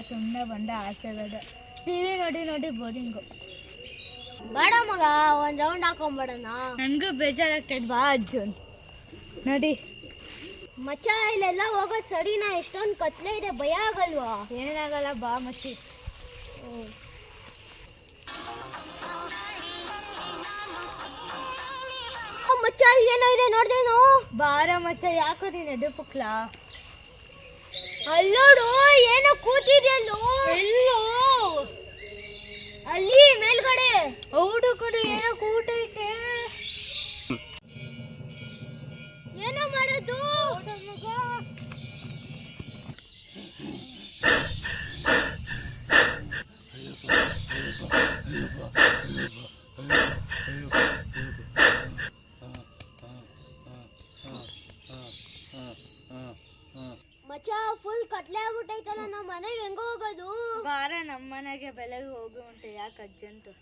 ಸುಮ್ಮನೆ ಬಂದ ಆಚೆಗಡೆ ಟಿವಿ ನೋಡಿ ನೋಡಿ ಬೋರಿಂಗು. ಬೇಡ ಮಗ, ಒಂದು ರೌಂಡ್ ಹಾಕೊಂಡ್ಬೇಡಣ. ನನಗೂ ಬೇಜಾರಾಗ್ತೈತೆ, ಬಾ ಅರ್ಜುನ್. ನೋಡಿ ಮಚ್ಚ, ಇಲ್ಲೆಲ್ಲ ಹೋಗೋದು ಸರಿನಾ? ಎಷ್ಟೊಂದು ಕತ್ಲೆ ಇದೆ, ಭಯ ಆಗಲ್ವಾ? ಏನಾಗಲ್ಲ, ಬಾ ಮಚ್ಚಿ. ಮಚ್ಚ, ಏನೋ ಇದೆ ನೋಡ್ದೇನು? ಬಾರ ಮಚ್ಚ, ಯಾಕೋ ನೀನು ಎದುಪುಕ್ಲಾ? ಅಲ್ಲೋಡು, ಏನೋ ಕೂತಿದ್ಯಲ್ಲೋ. ಎಲ್ಲೋ? ಅಲ್ಲಿ ಮೇಲ್ಗಡೆ. ಹೌದು ಕಡೆ, ಏನೋ ಕೂಟೈತೆ. ಏನೋ ಮಾಡೋದು? ಮಚ್ಚ, ಫುಲ್ ಕತ್ಲೆ ಆಗ್ಬಿಟ್ಟೈತಲ್ಲ, ನಮ್ಮ ಮನೆಗೆ ಹೆಂಗ ಹೋಗೋದು? ಬಾರ ನಮ್ಮ ಮನೆಗೆ ಬೆಳಗ್ಗೆ ಹೋಗು ಉಂಟು, ಯಾಕೆ ಅರ್ಜೆಂಟು?